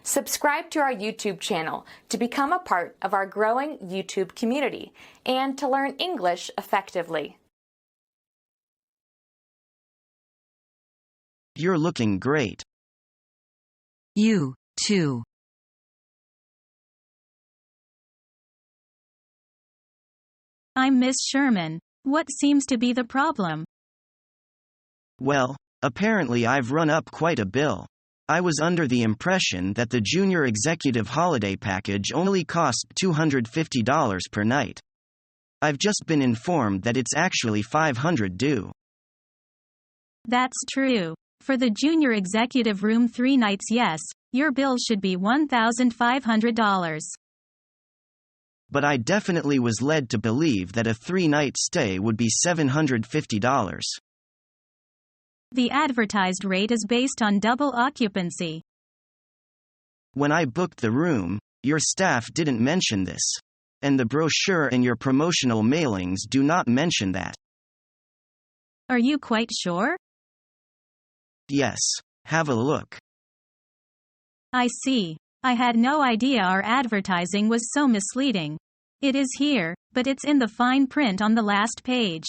Subscribe to our YouTube channel to become a part of our growing YouTube community and to learn English effectively. You're looking great. You, too. I'm Miss Sherman. What seems to be the problem? Well, apparently I've run up quite a bill. I was under the impression that the Junior Executive Holiday Package only cost $250 per night. I've just been informed that it's actually $500 due. That's true. For the Junior Executive Room 3 nights, yes, your bill should be $1,500. But I definitely was led to believe that a 3-night stay would be $750. The advertised rate is based on double occupancy. When I booked the room, your staff didn't mention this. And the brochure and your promotional mailings do not mention that. Are you quite sure? Yes. Have a look. I see. I had no idea our advertising was so misleading. It is here, but it's in the fine print on the last page.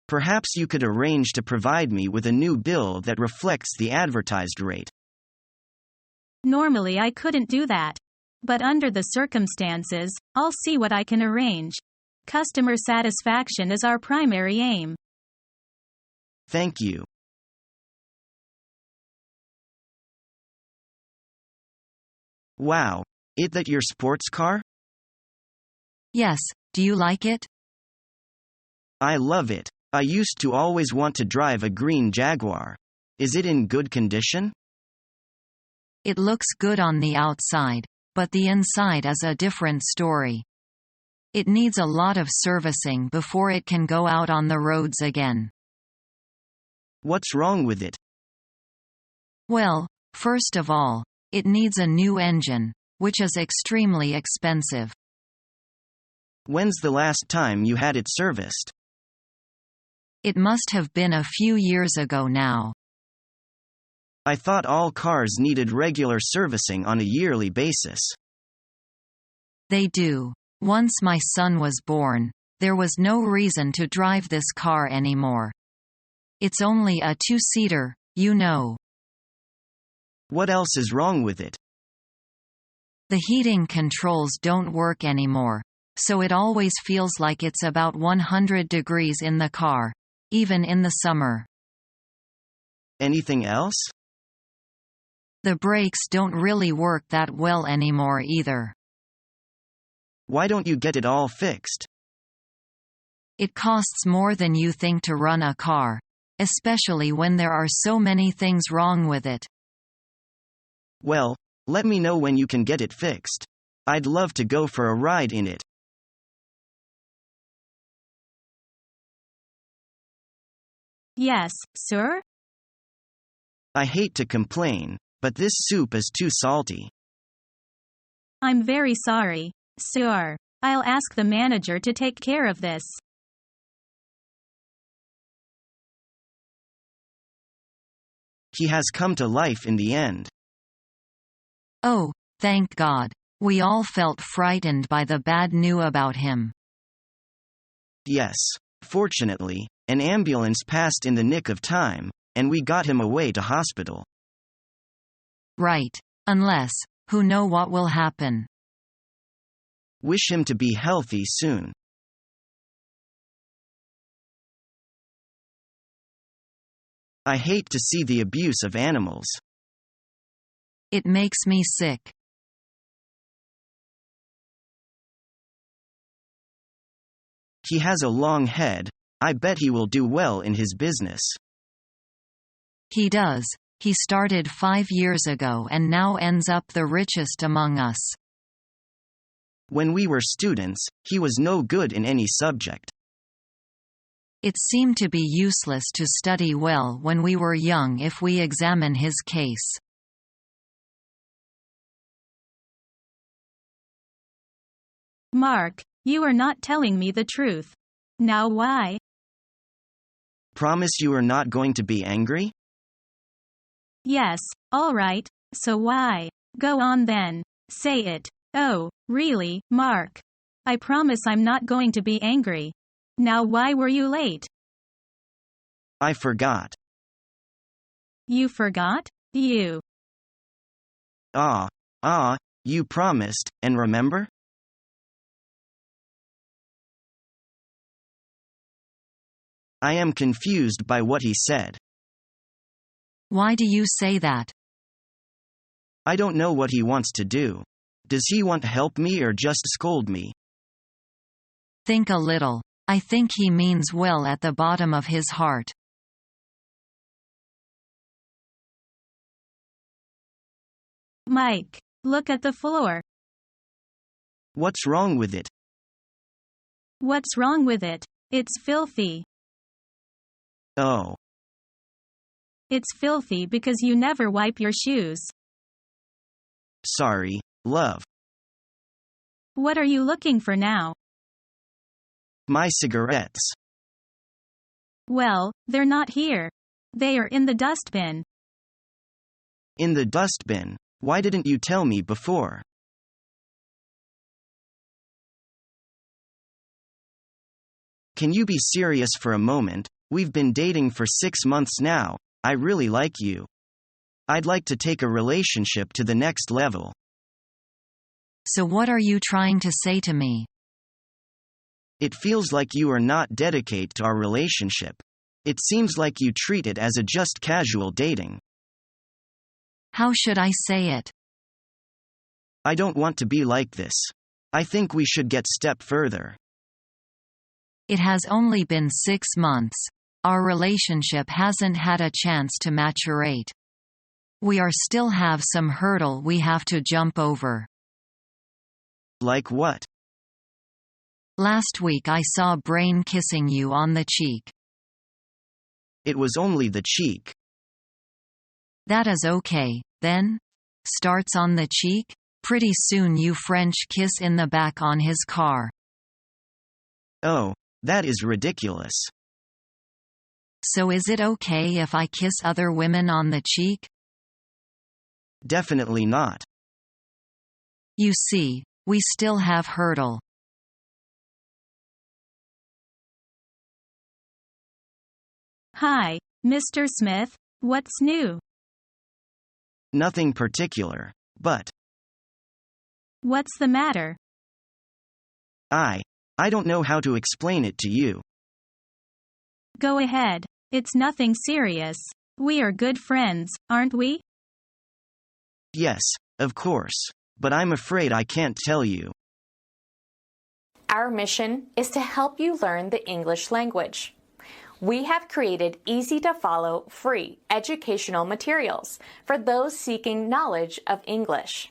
Perhaps you could arrange to provide me with a new bill that reflects the advertised rate. Normally I couldn't do that. But under the circumstances, I'll see what I can arrange. Customer satisfaction is our primary aim. Thank you. Wow. Is that your sports car? Yes, do you like it? I love it. I used to always want to drive a green Jaguar. Is it in good condition? It looks good on the outside, but the inside is a different story. It needs a lot of servicing before it can go out on the roads again. What's wrong with it? Well, first of all, it needs a new engine, which is extremely expensive. When's the last time you had it serviced? It must have been a few years ago now. I thought all cars needed regular servicing on a yearly basis. They do. Once my son was born, there was no reason to drive this car anymore. It's only a 2-seater, you know. What else is wrong with it? The heating controls don't work anymore, so it always feels like it's about 100 degrees in the car, even in the summer. Anything else? The brakes don't really work that well anymore either. Why don't you get it all fixed? It costs more than you think to run a car, especially when there are so many things wrong with it. Well, let me know when you can get it fixed. I'd love to go for a ride in it. Yes, sir? I hate to complain, but this soup is too salty. I'm very sorry, sir. I'll ask the manager to take care of this. He has come to life in the end. Oh, thank God. We all felt frightened by the bad news about him. Yes, fortunately, an ambulance passed in the nick of time, and we got him away to hospital. Right. Unless, who know what will happen. Wish him to be healthy soon. I hate to see the abuse of animals. It makes me sick. He has a long head. I bet he will do well in his business. He does. He started 5 years ago and now ends up the richest among us. When we were students, he was no good in any subject. It seemed to be useless to study well when we were young if we examine his case. Mark, you are not telling me the truth. Now why? Promise you are not going to be angry? Yes, all right, So why? Go on then. Say it. Oh, really, Mark? I promise I'm not going to be angry. Now why were you late? I forgot. You forgot? You. You promised, and remember? I am confused by what he said. Why do you say that? I don't know what he wants to do. Does he want to help me or just scold me? Think a little. I think he means well at the bottom of his heart. Mike, look at the floor. What's wrong with it? What's wrong with it? It's filthy. Oh, It's filthy because you never wipe your shoes. sorry, love. What are you looking for now? My cigarettes. Well, they're not here. They are in the dustbin. In the dustbin. Why didn't you tell me before? Can you be serious for a moment? We've been dating for 6 months now. I really like you. I'd like to take a relationship to the next level. So what are you trying to say to me? It feels like you are not dedicated to our relationship. It seems like you treat it as a just casual dating. How should I say it? I don't want to be like this. I think we should get step further. It has only been 6 months. Our relationship hasn't had a chance to maturate. We are still have some hurdle we have to jump over. Like what? Last week I saw Brain kissing you on the cheek. It was only the cheek. That is okay, then? Starts on the cheek? Pretty soon you French kiss in the back on his car. Oh, that is ridiculous. So is it okay if I kiss other women on the cheek? Definitely not. You see, we still have hurdle. Hi, Mr. Smith, what's new? Nothing particular, but What's the matter? I don't know how to explain it to you. Go ahead. It's nothing serious. We are good friends, aren't we? Yes, of course. But I'm afraid I can't tell you. Our mission is to help you learn the English language. We have created easy-to-follow, free educational materials for those seeking knowledge of English.